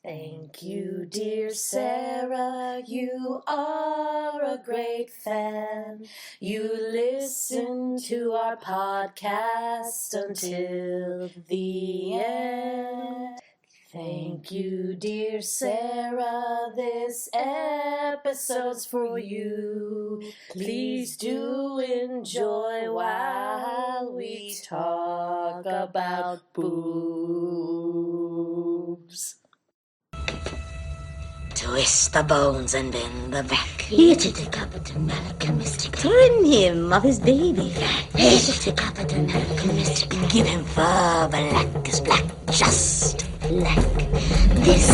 Thank you, dear Sarah, you are a great fan. You listen to our podcast until the end. Thank you, dear Sarah, this episode's for you. Please do enjoy while we talk about boobs. Twist the bones and bend the back. Hit it a cup of mystic. Trim him of his baby fat. Hit it a cup of mystic. Give him fur black as black, just like this.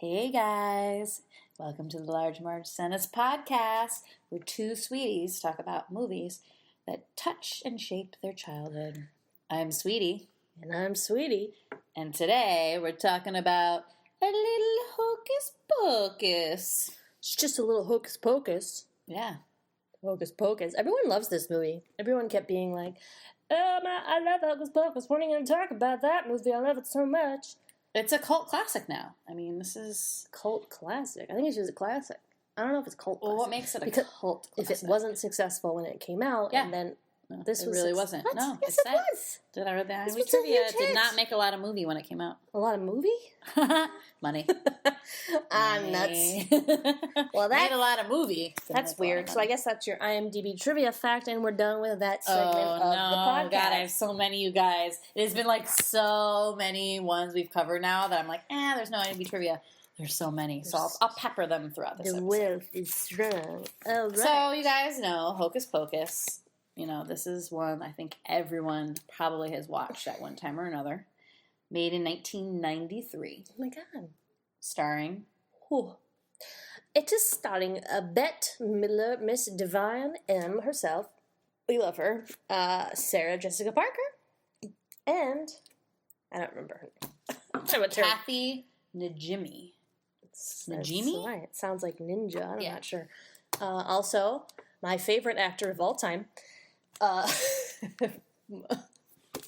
Hey guys, welcome to the Large Marge Sentence podcast, where two sweeties talk about movies that touch and shape their childhood. I'm Sweetie. And I'm Sweetie. And today we're talking about a little Hocus Pocus. It's just a little Hocus Pocus. Yeah. Hocus Pocus. Everyone loves this movie. Everyone kept being like, I love Hocus Pocus. When are you going to talk about that movie? I love it so much. It's a cult classic now. I mean, this is... Cult classic. I think it's just a classic. I don't know if it's cult classic. Well, what makes it a cult classic? If it wasn't successful when it came out, yeah. And then no, this it was... really wasn't. What? No, yes, it was. Did I read that? This IMDb was a trivia. huge Did hit. not make a lot of movie when it came out. A lot of movie? Money. I'm nuts. Well, made a lot of movie. That's weird. So I guess that's your IMDb trivia fact, and we're done with that segment of the podcast. God, I have so many, you guys. It has been like so many ones we've covered now that I'm like, there's no IMDb trivia. There's so many, so I'll pepper them throughout this episode. Wealth is strong. All right. So you guys know Hocus Pocus. You know, this is one I think everyone probably has watched at one time or another. Made in 1993. Oh my God. Starring... It is starring Bette Midler, Miss Divine M herself. We love her. Sarah Jessica Parker. And... I don't remember her name. Kathy Najimy. Najimy? Right. It sounds like ninja. I'm not sure. Also, my favorite actor of all time.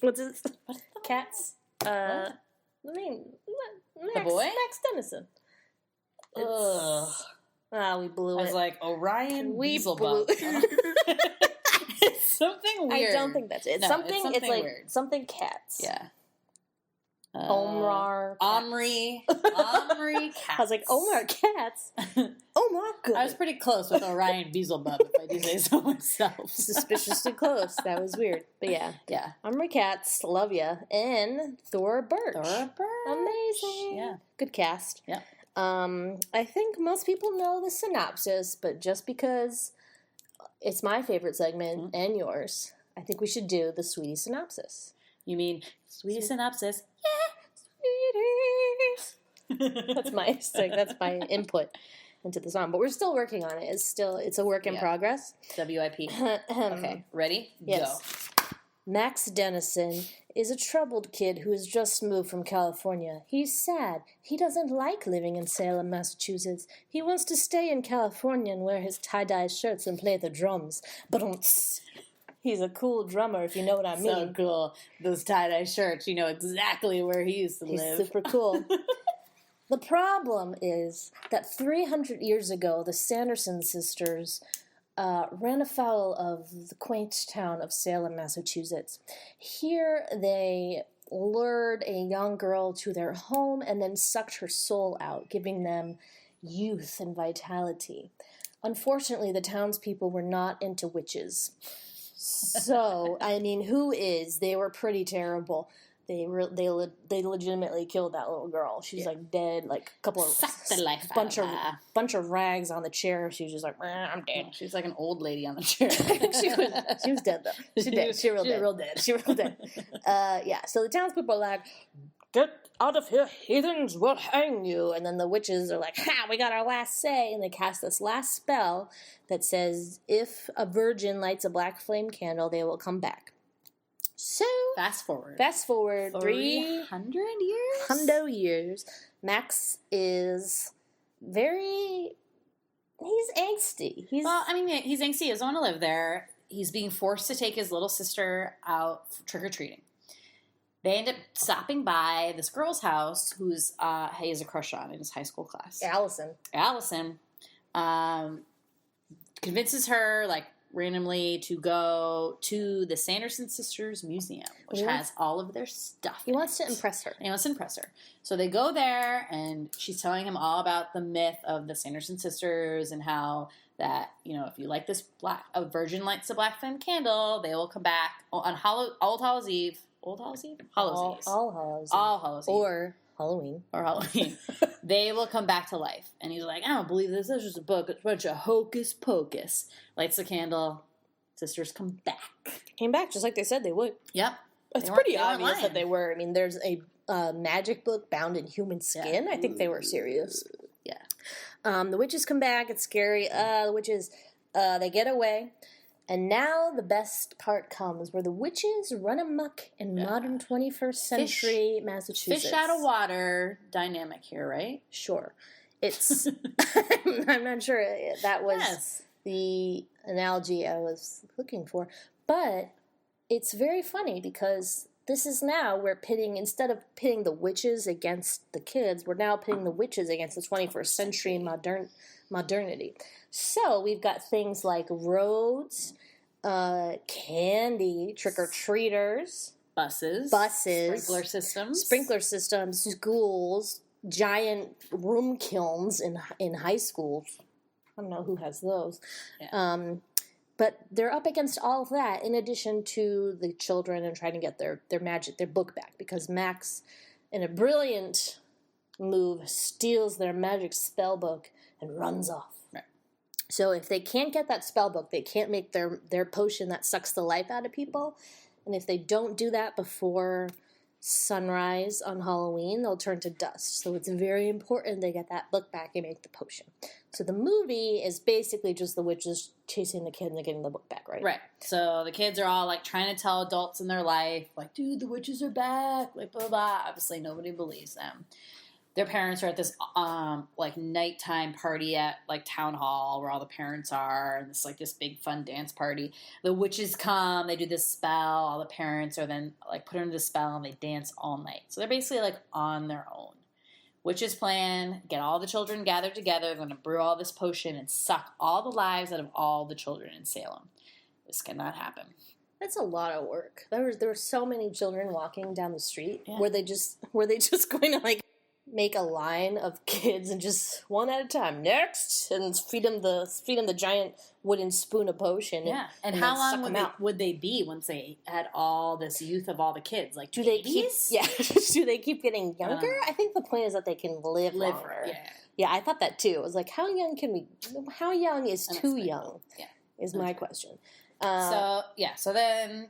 What's his? Katz. The boy? Max Dennison. Ugh. We blew it. I was like, Orion We Beelzebub. It's something weird. I don't think that's it. No, It's like weird. something Katz. Yeah. Omri Katz. I was like, Omar Katz. Omar good. I was pretty close with Orion Beelzebub, if I do say so myself. Suspiciously close. That was weird. But yeah. Yeah. Omri Katz, love ya. And Thora Birch. Amazing. Yeah. Good cast. Yeah. I think most people know the synopsis, but just because it's my favorite segment and yours, I think we should do the Sweetie synopsis. You mean Sweetie synopsis? Yeah, Sweeties. That's my input into the song, but we're still working on it. It's a work in progress. WIP. Okay, ready? Yes. Go. Max Dennison is a troubled kid who has just moved from California. He's sad. He doesn't like living in Salem, Massachusetts. He wants to stay in California and wear his tie-dye shirts and play the drums. But he's a cool drummer, if you know what I mean. So cool. Those tie-dye shirts, you know exactly where he used to live. He's super cool. The problem is that 300 years ago, the Sanderson Sisters ran afoul of the quaint town of Salem, Massachusetts. Here they lured a young girl to their home and then sucked her soul out, giving them youth and vitality. Unfortunately, the townspeople were not into witches. So, I mean, who is? They were pretty terrible. They legitimately killed that little girl. She's like dead, like a couple of bunch of rags on the chair. She was just like, I'm dead. She's like an old lady on the chair. she was dead though. She real dead. Yeah. So the townspeople are like, get out of here, heathens! We'll hang you. And then the witches are like, ha! We got our last say, and they cast this last spell that says, if a virgin lights a black flame candle, they will come back. So, Fast forward. 300 years? Hundo years. Max is he's angsty. He's angsty. He doesn't want to live there. He's being forced to take his little sister out trick-or-treating. They end up stopping by this girl's house who's he has a crush on in his high school class. Allison convinces her, like, randomly to go to the Sanderson Sisters Museum, which has all of their stuff. He wants to impress her. So they go there, and she's telling him all about the myth of the Sanderson Sisters and how that, if you like this a virgin lights a black flame candle, they will come back on All Hallows Eve. All Hallows Eve? All Hallows Eve. Or Halloween. They will come back to life. And he's like, I don't believe this. This is just a book. It's a bunch of hocus pocus. Lights the candle. Sisters come back. Came back just like they said they would. Yep. It's pretty obvious that they were. I mean, there's a magic book bound in human skin. Yeah. I think they were serious. Yeah. The witches come back. It's scary. The witches, they get away. And now the best part comes, where the witches run amok in modern 21st century Massachusetts. Fish out of water dynamic here, right? Sure. It's, I'm not sure that was the analogy I was looking for. But it's very funny because this is now we're pitting, instead of pitting the witches against the kids, we're now pitting the witches against the 21st century modernity. So we've got things like roads, candy, trick-or-treaters, buses, sprinkler systems, schools, giant room kilns in high schools. I don't know who has those. Yeah. But they're up against all of that, in addition to the children and trying to get their book back, because Max, in a brilliant move, steals their magic spell book and runs off. Right. So if they can't get that spell book, they can't make their potion that sucks the life out of people. And if they don't do that before sunrise on Halloween, they'll turn to dust. So it's very important they get that book back and make the potion. So the movie is basically just the witches chasing the kid and getting the book back, right? Right. So the kids are all, like, trying to tell adults in their life, like, dude, the witches are back, like, blah, blah. Obviously, nobody believes them. Their parents are at this, like, nighttime party at, like, town hall where all the parents are, and it's, like, this big fun dance party. The witches come, they do this spell, all the parents are then, like, put under the spell, and they dance all night. So they're basically, like, on their own. Witches plan, get all the children gathered together, they're going to brew all this potion and suck all the lives out of all the children in Salem. This cannot happen. That's a lot of work. There were so many children walking down the street. Yeah. Were they just going to, like, make a line of kids and just one at a time, next, and feed them the giant wooden spoon of potion. And how long would they be once they had all this youth of all the kids? Like, do they keep? Yeah, do they keep getting younger? I think the point is that they can live longer. Yeah, I thought that too. It was like, how young is too young? Yeah, is my question. So then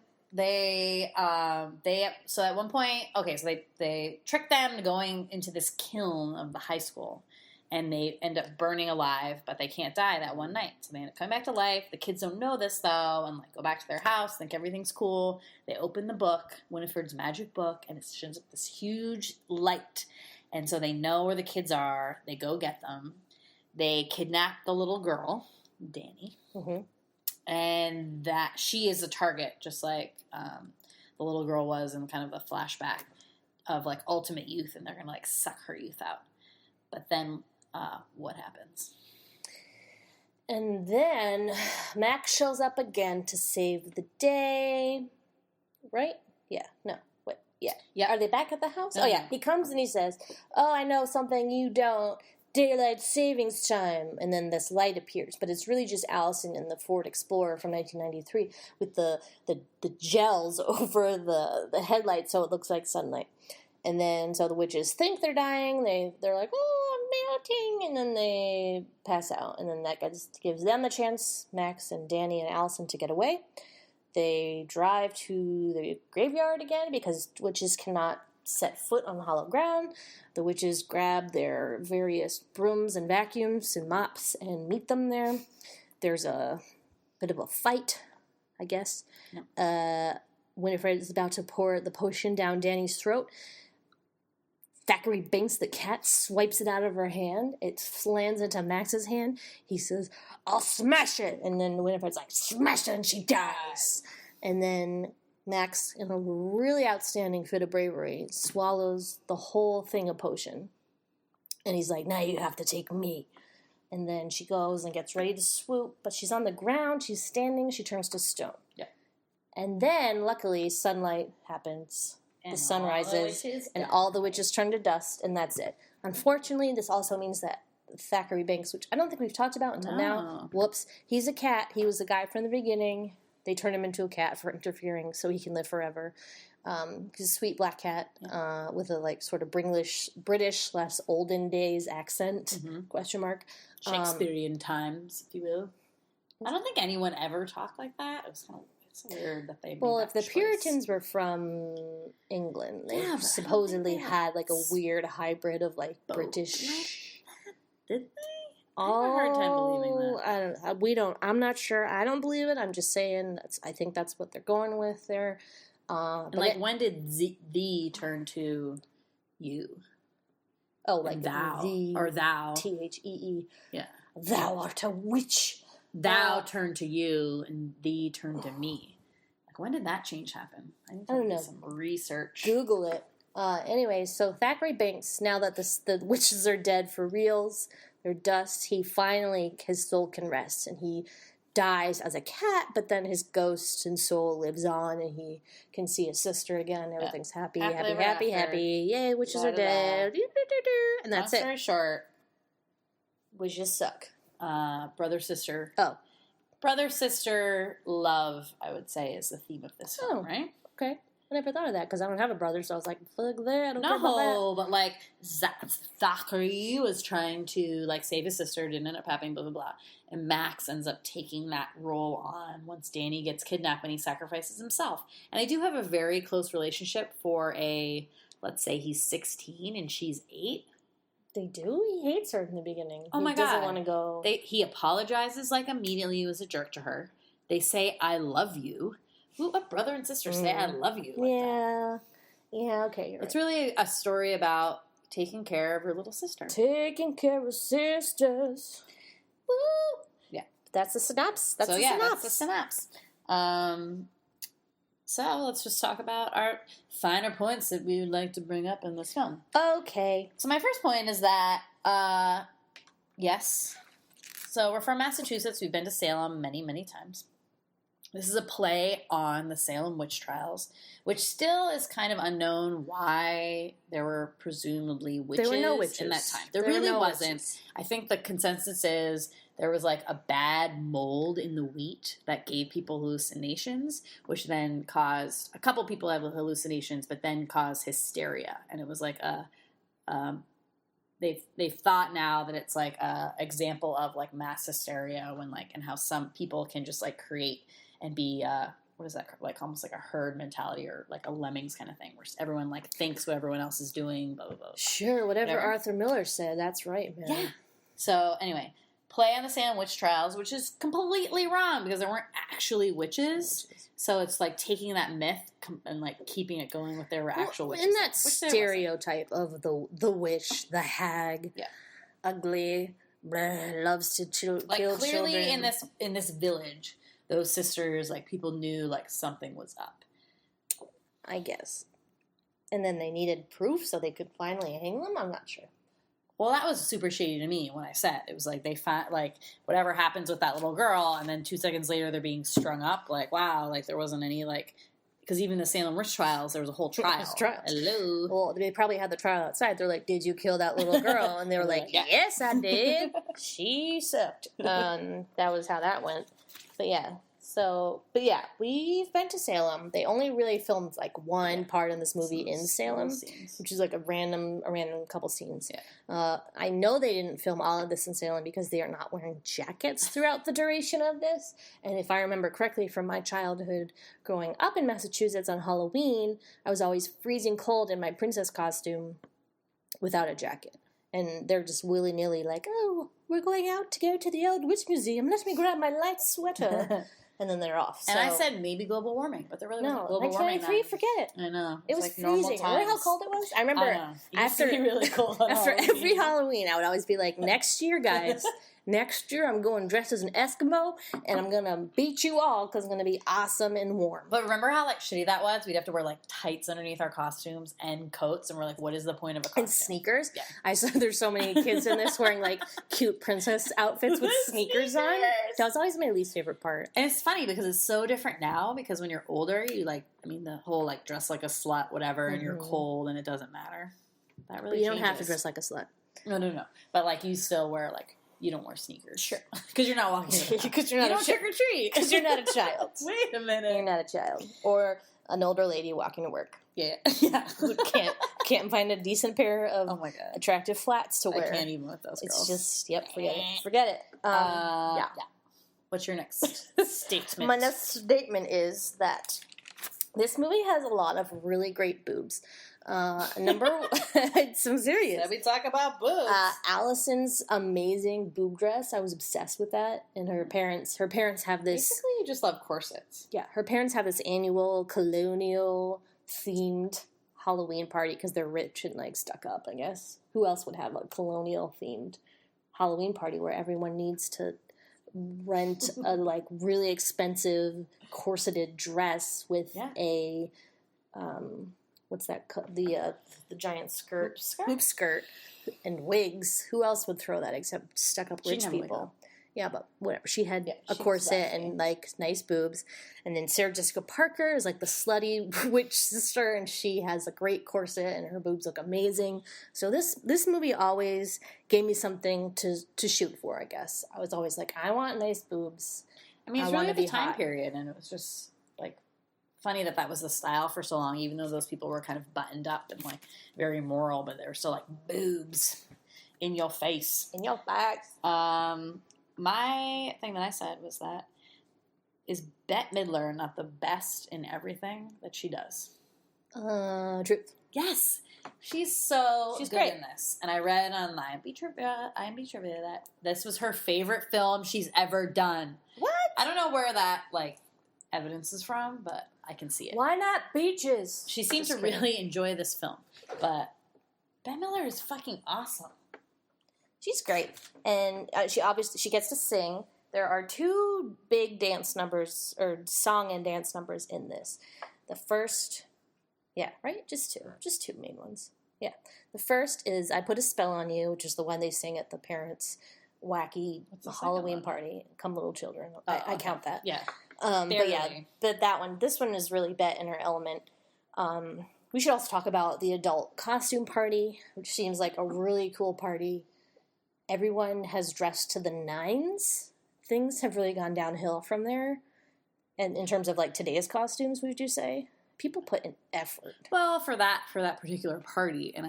so at one point, so they trick them to going into this kiln of the high school, and they end up burning alive, but they can't die that one night. So they end up coming back to life. The kids don't know this though, and, like, go back to their house, think everything's cool. They open the book, Winifred's magic book, and it shows up this huge light. And so they know where the kids are. They go get them. They kidnap the little girl, Danny. Mm-hmm. And that she is a target, just like the little girl was in kind of a flashback of, like, ultimate youth, and they're going to, like, suck her youth out. But then what happens? And then Max shows up again to save the day. Right? Yeah. No. Wait. Yeah. Yeah. Are they back at the house? No, oh, yeah. He comes and he says, "Oh, I know something you don't. Daylight savings time." And then this light appears, but it's really just Allison in the Ford Explorer from 1993 with the gels over the headlights, so it looks like sunlight. And then so the witches think they're dying. They're like, "Oh, I'm melting," and then they pass out. And then that gives them the chance, Max and Danny and Allison, to get away. They drive to the graveyard again because witches cannot set foot on hollow ground. The witches grab their various brooms and vacuums and mops and meet them there. There's a bit of a fight, I guess. Yep. Winifred is about to pour the potion down Danny's throat, Thackeray Binks, the cat, swipes it out of her hand. It lands into Max's hand. He says, I'll smash it. And then Winifred's like, smash it, and she dies. And then Max, in a really outstanding fit of bravery, swallows the whole thing of potion. And he's like, now you have to take me. And then she goes and gets ready to swoop, but she's on the ground, she's standing, she turns to stone. Yeah. And then, luckily, sunlight happens. And the sun rises, and die. all the witches turn to dust, and that's it. Unfortunately, this also means that Thackeray Binks, which I don't think we've talked about until now, whoops, he's a cat. He was the guy from the beginning. They turned him into a cat for interfering so he can live forever. He's a sweet black cat with a like sort of British / olden days accent, question mark. Shakespearean times, if you will. I don't think anyone ever talked like that. It was kind of weird that they made if the choice. Puritans were from England, they supposedly had like a weird hybrid of like British. Did they? I have a hard time believing that. I don't. I'm not sure. I don't believe it. I'm just saying. I think that's what they're going with there. And like, when did thee turn to you? Oh, like and thou the or thou? Thee. Yeah. Thou art a witch. Thou turned to you, and thee turned to me. Like, when did that change happen? I need to don't do know. some research. Google it. Anyway, so Thackeray Binks, now that the witches are dead for reals, they're dust, his soul can rest, and he dies as a cat, but then his ghost and soul lives on, and he can see his sister again. Everything's happy. Yay, witches are dead. And that's it. Very short. Witches suck. Brother sister. Oh, brother sister love, I would say, is the theme of this film, right? Okay. I never thought of that because I don't have a brother, so I was like, fuck there, I don't care about that. No, but like Thackeray was trying to like save his sister, didn't end up happening, blah blah blah. And Max ends up taking that role on once Danny gets kidnapped and he sacrifices himself. And they do have a very close relationship for let's say he's 16 and she's 8. They do? He hates her in the beginning. Oh my God. God. He doesn't want to go. He apologizes like immediately. He was a jerk to her. They say, I love you. Ooh, a brother and sister say, I love you. Like that. Yeah, okay. You're It's really a story about taking care of your little sister. Taking care of sisters. Woo! Yeah. That's the synopsis. That's the synopsis. So let's just talk about our finer points that we would like to bring up in this film. Okay. So my first point is that, yes. So we're from Massachusetts. We've been to Salem many, many times. This is a play on the Salem witch trials, which still is kind of unknown why there were presumably witches, there were no witches in that time. There really wasn't. Witches. I think the consensus is there was like a bad mold in the wheat that gave people hallucinations, which then caused a couple people have hallucinations, but then caused hysteria. And it was like they've thought now that it's like a example of like mass hysteria when like, and how some people can just like create and be, what is that, like almost like a herd mentality or like a lemmings kind of thing where everyone like thinks what everyone else is doing, blah, blah, blah. Sure, whatever Arthur Miller said, that's right, man. Yeah. So anyway, play on the Salem witch trials, which is completely wrong because there weren't actually witches. So it's like taking that myth and like keeping it going with there were actual witches. In that stereotype of the witch, the hag, ugly, loves to kill clearly children. in this village, those sisters, like, people knew, like, something was up. I guess. And then they needed proof so they could finally hang them? I'm not sure. Well, that was super shady to me when I said. It was like they find, like, whatever happens with that little girl, and then 2 seconds later they're being strung up. Like, wow, like, there wasn't any, like... Because even the Salem witch trials, there was a whole trial. Hello. Well, they probably had the trial outside. They're like, did you kill that little girl? And they were like, yes, I did. She sucked. That was how that went. But yeah, we've been to Salem. They only really filmed like one part in this movie in Salem, which is like a random couple scenes. Yeah. I know they didn't film all of this in Salem because they are not wearing jackets throughout the duration of this. And if I remember correctly from my childhood growing up in Massachusetts on Halloween, I was always freezing cold in my princess costume without a jacket. And they're just willy-nilly like, oh, we're going out to go to the old witch museum. Let me grab my light sweater. and then they're off. And I said maybe global warming, but there really wasn't global warming. 1993, forget it. I know. It was like freezing. Remember how cold it was? I remember after really cold after every Halloween, I would always be like, next year, guys. Next year, I'm going dressed as an Eskimo, and I'm going to beat you all because it's going to be awesome and warm. But remember how, like, shitty that was? We'd have to wear, like, tights underneath our costumes and coats, and we're like, what is the point of a costume? And sneakers. Yeah. I saw there's so many kids in this wearing, like, cute princess outfits with sneakers on. That was always my least favorite part. And it's funny because it's so different now because when you're older, you, like, the whole, like, dress like a slut, whatever, and you're cold and it doesn't matter. That really But you changes. don't have to dress like a slut. No. But, like, you still wear, like, you don't wear sneakers. Sure. Because you're not walking. Because you're not you don't trick or treat. Because you're not a child. Wait a minute. You're not a child. Or an older lady walking to work. Yeah. Who can't find a decent pair of attractive flats to wear. I can't even with those girls. It's just, forget it. Yeah. What's your next statement? My next statement is that this movie has a lot of really great boobs. I'm serious. Let me talk about boobs. Allison's amazing boob dress. I was obsessed with that. And her parents have this. Basically, you just love corsets. Yeah, her parents have this annual colonial themed Halloween party because they're rich and like stuck up. I guess who else would have a colonial themed Halloween party where everyone needs to rent a like really expensive corseted dress with a what's that? The giant skirt, hoop skirt, and wigs. Who else would throw that except stuck-up rich people? Yeah, but whatever. She had a corset and like nice boobs, and then Sarah Jessica Parker is like the slutty witch sister, and she has a great corset, and her boobs look amazing. So this movie always gave me something to shoot for. I guess I was always like, I want nice boobs. I mean, it's really the time period, and it was just like. Funny that was the style for so long, even though those people were kind of buttoned up and like very moral, but they were still like boobs in your face. In your face. My thing that I said was that is Bette Midler not the best in everything that she does? Truth. Yes. She's good great in this. And I read on IMDb trivia that this was her favorite film she's ever done. What? I don't know where that like evidence is from, but I can see it. Why not beaches? She seemed to really enjoy this film, but Bette Midler is fucking awesome. She's great, and she gets to sing. There are two big dance numbers, or song and dance numbers in this. The first, just two main ones. Yeah, the first is "I Put a Spell on You," which is the one they sing at the parents' wacky Halloween party. Come, little children. I count that. Yeah. But this one is really Bette in her element. We should also talk about the adult costume party, which seems like a really cool party. Everyone has dressed to the nines. Things have really gone downhill from there. And in terms of like today's costumes, would you say? People put in effort. Well, for that particular party, and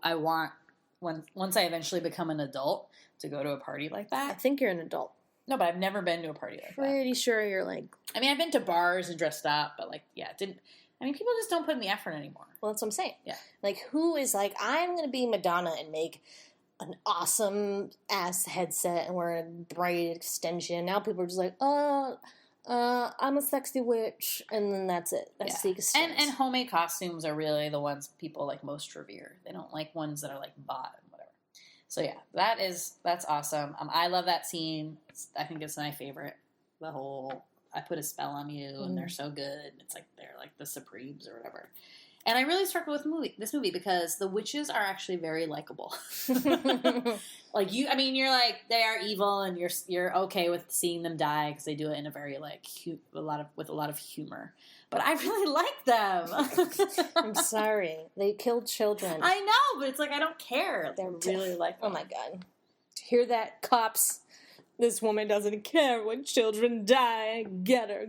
I want once I eventually become an adult to go to a party like that. I think you're an adult. No, but I've never been to a party like that. Pretty sure you're like... I mean, I've been to bars and dressed up, but people just don't put in the effort anymore. Well, that's what I'm saying. Yeah. Like, who is like, I'm going to be Madonna and make an awesome ass headset and wear a braid extension. Now people are just like, I'm a sexy witch, and then that's it. That's the extent. And homemade costumes are really the ones people like most revere. They don't like ones that are like bought and whatever. So yeah, that's awesome. I love that scene. I think it's my favorite. The whole "I Put a Spell on You" and they're so good. It's like they're like the Supremes or whatever. And I really struggled with this movie because the witches are actually very likable. Like you're like they are evil, and you're okay with seeing them die because they do it in a very like with a lot of humor. But I really like them. I'm sorry, they killed children. I know, but it's like I don't care. They're really like them. Oh my god, hear that, cops? This woman doesn't care when children die. Get her.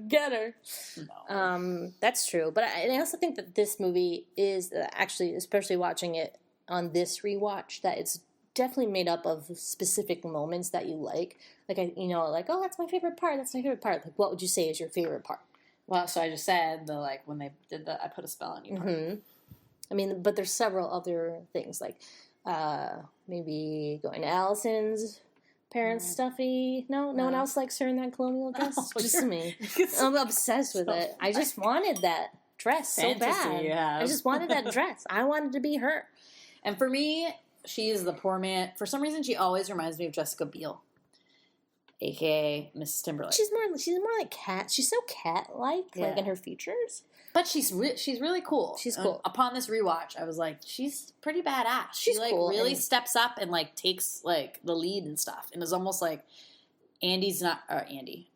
No. That's true. But I also think that this movie is actually, especially watching it on this rewatch, that it's definitely made up of specific moments that you like. Like, oh, that's my favorite part. That's my favorite part. Like, what would you say is your favorite part? Well, so I just said when they did the "I Put a Spell on You" part. Mm-hmm. I mean, but there's several other things, like maybe going to Allison's parents' stuffy. No one else likes her in that colonial dress. Just me. I'm obsessed with it. I just wanted that dress so bad. I just wanted that dress. I wanted to be her. And for me, she is the poor man. For some reason, she always reminds me of Jessica Biel, aka Mrs. Timberlake. She's more like cat. She's so cat-like, like in her features. But she's really cool. She's cool. Upon this rewatch, I was like, she's pretty badass. She cool. Really steps up and like takes like the lead and stuff, and is almost like Andy Danny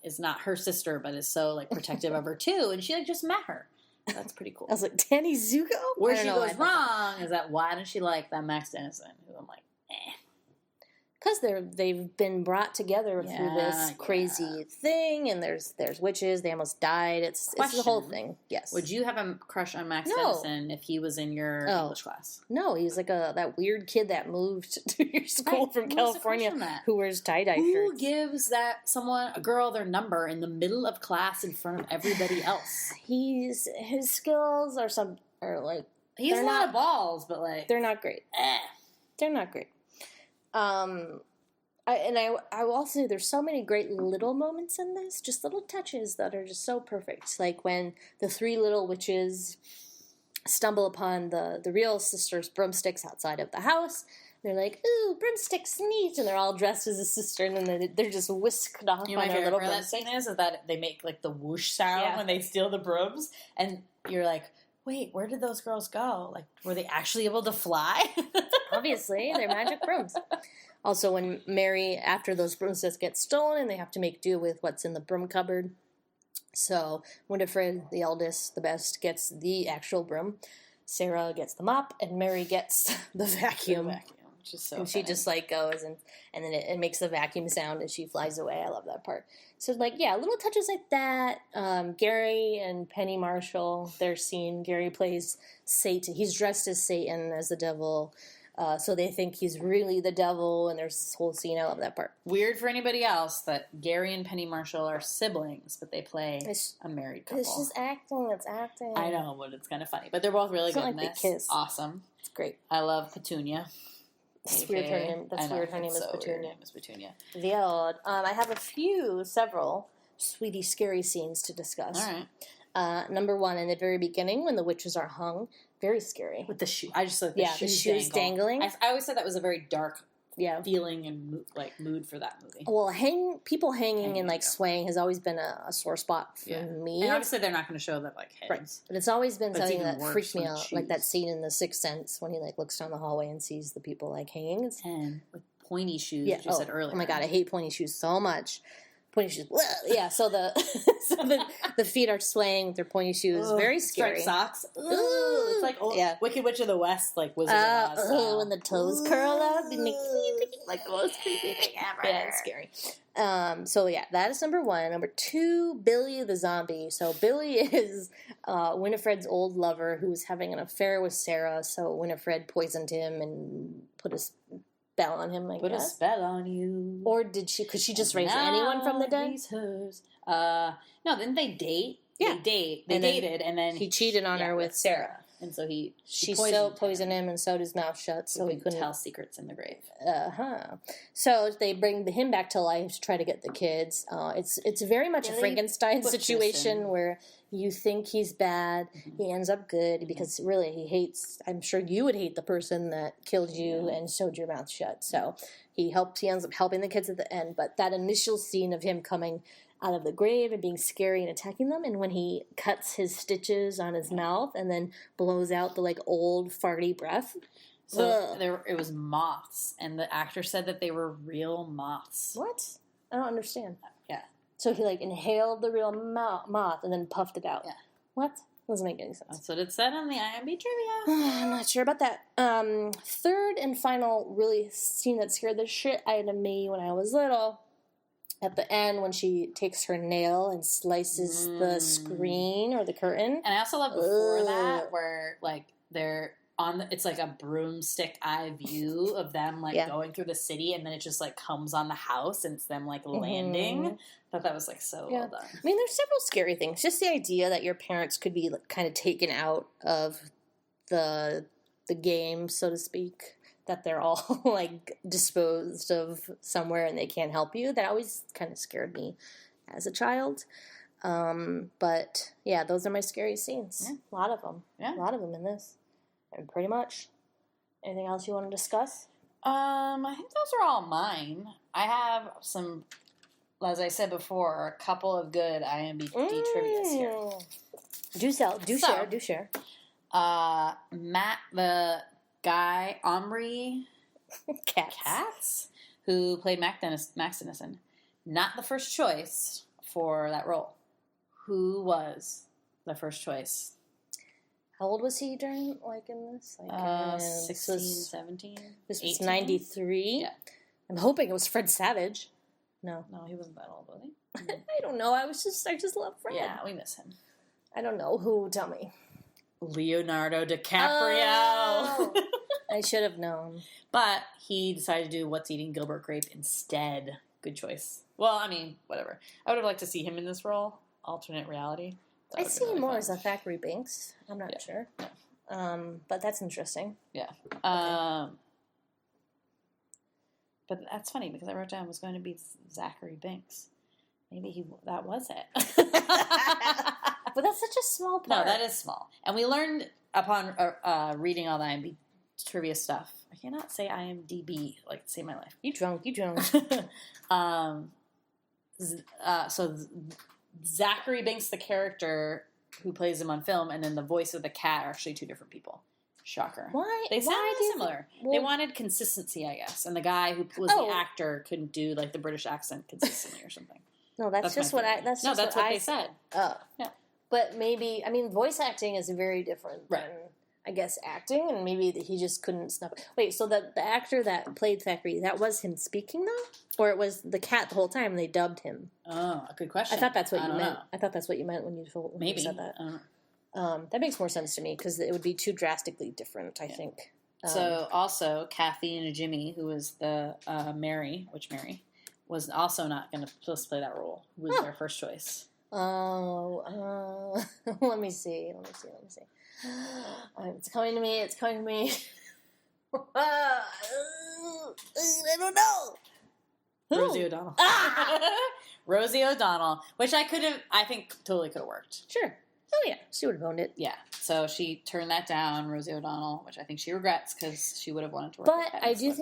is not her sister, but is so like protective of her too, and she like just met her. That's pretty cool. I was like, Danny Zuko? Where she goes wrong is that why didn't she like that Max Dennison, who I'm like, because they've been brought together through this crazy thing, and there's witches. They almost died. It's the whole thing. Yes. Would you have a crush on Max Dennison if he was in your English class? No, he was like that weird kid that moved to your school from California who wears tie-dye shirts. Who gives a girl their number in the middle of class in front of everybody else? His skills are like he has a lot of balls, but like they're not great. They're not great. I will also say there's so many great little moments in this, just little touches that are just so perfect. Like when the three little witches stumble upon the real sisters' broomsticks outside of the house. They're like, ooh, broomsticks neat, and they're all dressed as a sister, and then they're just whisked off on their little broomstick. That scene is that they make like the whoosh sound when they steal the brooms, and you're like, wait, where did those girls go? Like, were they actually able to fly? Obviously, they're magic brooms. Also, when Mary, after those broomsticks get stolen, they have to make do with what's in the broom cupboard. So Winifred, the eldest, the best, gets the actual broom. Sarah gets the mop, and Mary gets the vacuum. Which is so and she just like goes and then it makes the vacuum sound as she flies away. I love that part. So like, yeah, little touches like that. Gary and Penny Marshall, their scene. Gary plays Satan. He's dressed as Satan, as the devil. So they think he's really the devil, and there's this whole scene. I love that part. Weird for anybody else that Gary and Penny Marshall are siblings, but they play a married couple. It's just acting. It's acting. I know, but it's kind of funny. But they're both really good in this. They kiss. Awesome. It's great. I love Petunia. It's weird her name. That's weird. Her name is Petunia. Her name is Petunia. Weird. I have several sweetie scary scenes to discuss. All right. Number one, in the very beginning, when the witches are hung, very scary. With the shoe. I just like the shoes dangling. I always said that was a very dark feeling and mood for that movie. Well, people hanging and swaying has always been a sore spot for me. And obviously they're not going to show them heads. Right. But it's always been something that freaked me out. Like that scene in The Sixth Sense when he looks down the hallway and sees the people hanging. And with pointy shoes, you said earlier. Oh my God, I hate pointy shoes so much. Pointy shoes. Yeah, so the feet are swaying with their pointy shoes. Very scary. Striped socks. Ooh, it's like Wicked Witch of the West, like Wizard of Oz. When the toes curl up, like the most creepy thing ever. Yeah, it's scary. So that is number one. Number two, Billy the zombie. So Billy is Winifred's old lover who was having an affair with Sarah. So Winifred poisoned him and put a spell on him, Put a spell on you. Or could she just raise anyone from the dead? He's hers. No, didn't they date? Yeah. They dated, and then he cheated on her with Sarah. And so she poisoned him and sewed his mouth shut so he couldn't tell secrets in the grave. So they bring him back to life to try to get the kids. It's very much a Frankenstein situation where you think he's bad, he ends up good because really he hates. I'm sure you would hate the person that killed you and sewed your mouth shut. So he ends up helping the kids at the end. But that initial scene of him coming out of the grave and being scary and attacking them, and when he cuts his stitches on his mouth and then blows out the old farty breath. So it was moths, and the actor said that they were real moths. What? I don't understand. Yeah. So he inhaled the real moth and then puffed it out. Yeah. What? Doesn't make any sense. That's what it said on the IMDb trivia. I'm not sure about that. Third and final really scene that scared the shit out of me when I was little. At the end, when she takes her nail and slices the screen or the curtain. And I also love before that where, they're on it's like a broomstick eye view of them, going through the city, and then it just, comes on the house, and it's them, landing. I thought that was, so well done. I mean, there's several scary things. Just the idea that your parents could be, kind of taken out of the game, so to speak. that they're all like disposed of somewhere and they can't help you. That always kind of scared me as a child. But yeah, those are my scary scenes. Yeah. A lot of them. Yeah. A lot of them in this. And pretty much. Anything else you want to discuss? I think those are all mine. I have some, as I said before, a couple of good IMDb trivia here. Do share. Matt, the guy, Omri Katz, who played Max Dennison, not the first choice for that role. Who was the first choice? How old was he during, like, in this? 16, 17, This was 93? Yeah. I'm hoping it was Fred Savage. No, he wasn't that old, was he? I don't know. I just love Fred. Yeah, we miss him. I don't know. Who? Tell me. Leonardo DiCaprio. Oh, I should have known. But he decided to do What's Eating Gilbert Grape instead. Good choice. Well, I mean, whatever. I would have liked to see him in this role. Alternate reality. I see him more as a Thackeray Binks. I'm not sure. Yeah. But that's interesting. Yeah. Okay. But that's funny because I wrote down it was going to be Zachary Binks. Maybe that was it. But that's such a small part. No, that is small. And we learned upon reading all the IMDb trivia stuff. I cannot say IMDb like to save my life. You drunk. So Zachary Binks, the character who plays him on film, and then the voice of the cat are actually two different people. Shocker. Why? They sound similar. They wanted consistency, I guess. And the guy who was the actor couldn't do like the British accent consistently or something. No, that's just what I. That's just that's what they said. Oh, yeah. But maybe voice acting is very different than I guess acting, and maybe he just couldn't snuff it. Wait, so the actor that played Thackeray, that was him speaking though, or it was the cat the whole time and they dubbed him? Oh, a good question. I thought that's what you meant. I thought that's what you meant when you said that. I don't know. That makes more sense to me because it would be too drastically different, I think. So also, Kathy and Jimmy, who was the Mary, was also not supposed to play that role. Who was their first choice? Oh, let me see. It's coming to me. I don't know. Rosie O'Donnell. Rosie O'Donnell, which I think totally could have worked. Sure. Oh, yeah. She would have owned it. Yeah. So she turned that down, Rosie O'Donnell, which I think she regrets because she would have wanted to work with I do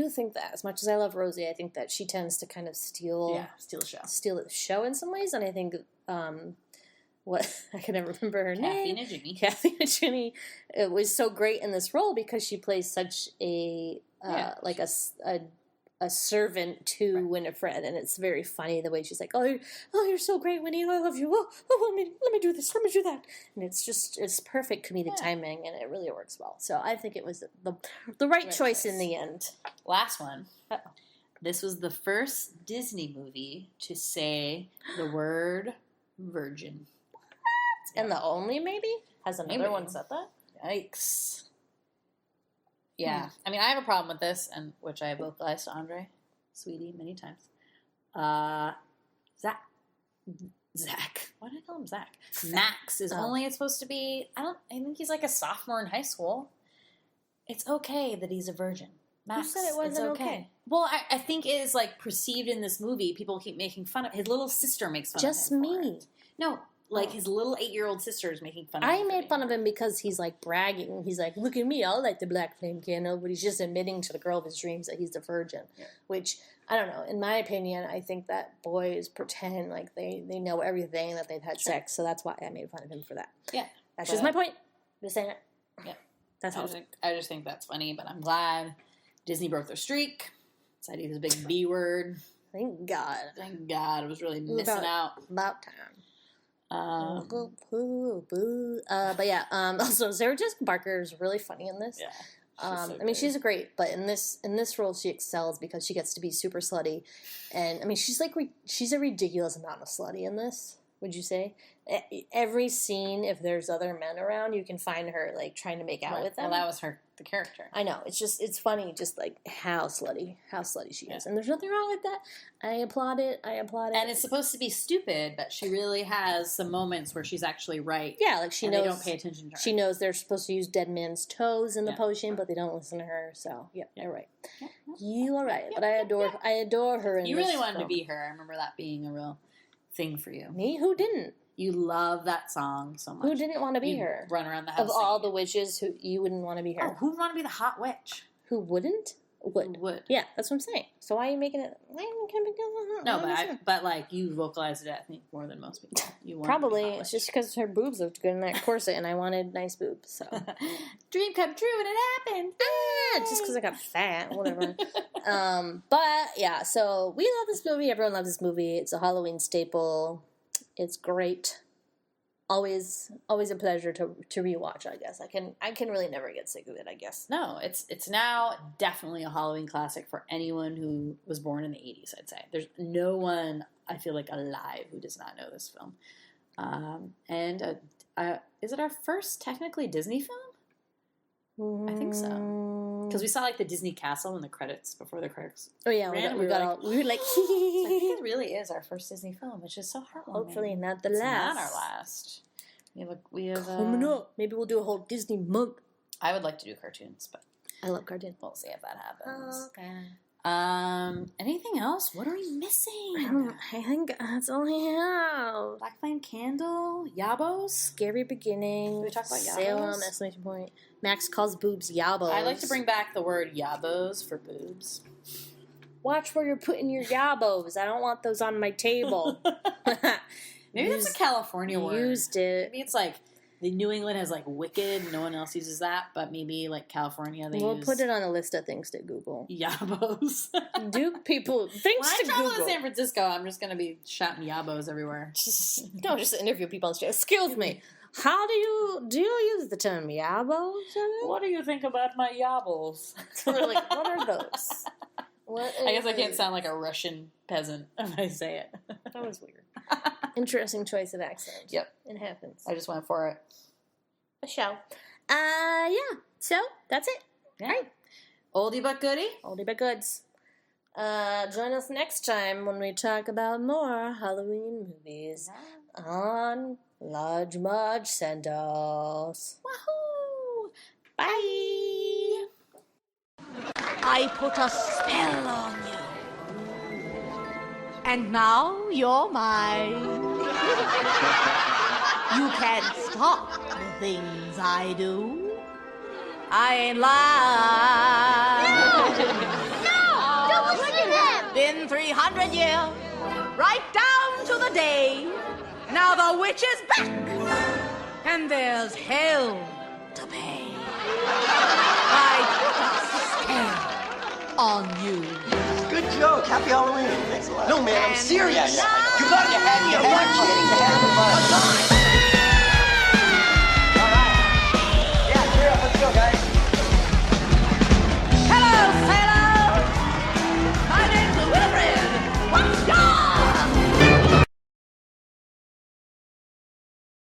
think that as much as I love Rosie, I think that she tends to kind of steal the show in some ways. And I think what I can never remember her name. Kathy and Jimmy. It was so great in this role because she plays such a a servant to Winifred, and it's very funny the way she's like, "Oh, you're so great, Winnie. I love you. Oh, let me do this. Let me do that." And it's perfect comedic timing, and it really works well. So I think it was the right choice in the end. Last one. Uh-oh. This was the first Disney movie to say the word virgin. What? And the only maybe? Has another one said that? Yikes. Yeah. I mean, I have a problem with this, and which I have vocalized to Andre, sweetie, many times. Zach. Why did I call him Zach? Max is only supposed to be, I think he's like a sophomore in high school. It's okay that he's a virgin. Max, you said it wasn't okay. Well, I think it is like perceived in this movie. People keep making fun of his little sister makes fun of him. Just me. No, like his little 8-year-old sister is making fun of him. I made fun of him because he's like bragging. He's like, "Look at me, I like the black flame candle," but he's just admitting to the girl of his dreams that he's a virgin. Yeah. Which I don't know. In my opinion, I think that boys pretend like they know everything, that they've had sex. So that's why I made fun of him for that. Yeah, that's just my point. Just saying it. Yeah, that's all. I just think that's funny, but I'm glad Disney broke their streak. Decided to use a big B word. Thank God. Thank God. I was really missing out. About time. But yeah, also Sarah Jessica Parker is really funny in this. Yeah. She's great, but in this role she excels because she gets to be super slutty. And I mean, she's a ridiculous amount of slutty in this, would you say? every scene, if there's other men around, you can find her like trying to make out with them. Well, that was the character. I know. It's funny, just like how slutty she is, and there's nothing wrong with that. I applaud it. And it's supposed to be stupid, but she really has some moments where she's actually right. Yeah, like she knows. They don't pay attention to her. She knows they're supposed to use dead man's toes in the potion, but they don't listen to her. So you're right. Yeah. You are right. But I adore her. In you really wanted film. to be her. I remember that being a real thing for you. Me? Who didn't? You love that song so much. Who didn't want to be her? Run around the house. Of all the witches, who you wouldn't want to be her? Oh, who would want to be the hot witch? Who wouldn't? Would. Yeah, that's what I'm saying. So why are you making it? No, but like you vocalized it, I think, more than most people. You probably it's just because her boobs looked good in that corset, and I wanted nice boobs. So dream come true, and it happened. Just because I got fat, whatever. But yeah, so we love this movie. Everyone loves this movie. It's a Halloween staple. It's great. Always a pleasure to rewatch. I guess I can really never get sick of it. I guess. No, it's now definitely a Halloween classic for anyone who was born in the 80s. I'd say there's no one I feel like alive who does not know this film. And is it our first technically Disney film? I think so. Because we saw like the Disney castle in the credits before the credits. Oh yeah, we were like, I think it really is our first Disney film, which is so heartwarming. Hopefully not the it's last. Not our last. We have coming up. Maybe we'll do a whole Disney month. I would like to do cartoons, but I love cartoons. We'll see if that happens. Okay. Anything else? What are we missing? I think that's all I have. Black Flame Candle, Yabos, Scary Beginning. Did we talk about Yabos? Salem, exclamation point. Max calls boobs Yabos. I like to bring back the word Yabos for boobs. Watch where you're putting your Yabos. I don't want those on my table. Maybe that's a California word. Used it. Maybe it's like the New England has like wicked. No one else uses that, but maybe like California we'll put it on a list of things to Google. Yabos. Do people things to Google? When I travel to San Francisco, I'm just gonna be shouting Yabos everywhere. Just interview people on the street. Excuse me. How do you use the term Yabos? What do you think about my Yabos? We're like, what are those? I guess I can't sound like a Russian peasant if I say it. That was weird. Interesting choice of accent. Yep. It happens. I just went for it. A show. Yeah. So, that's it. Yeah. All right. Oldie but goodie. Oldie but goods. Join us next time when we talk about more Halloween movies on Large Marge Sandals. Wahoo! Bye! I put a spell on you. And now you're mine. You can't stop the things I do. I ain't lying. No! Don't listen to him! Been 300 years, right down to the day. Now the witch is back, and there's hell to pay. I put a spell on you. Good joke. Happy Halloween. Thanks a lot. No, man, I'm serious. Yeah. You got your head in the butt.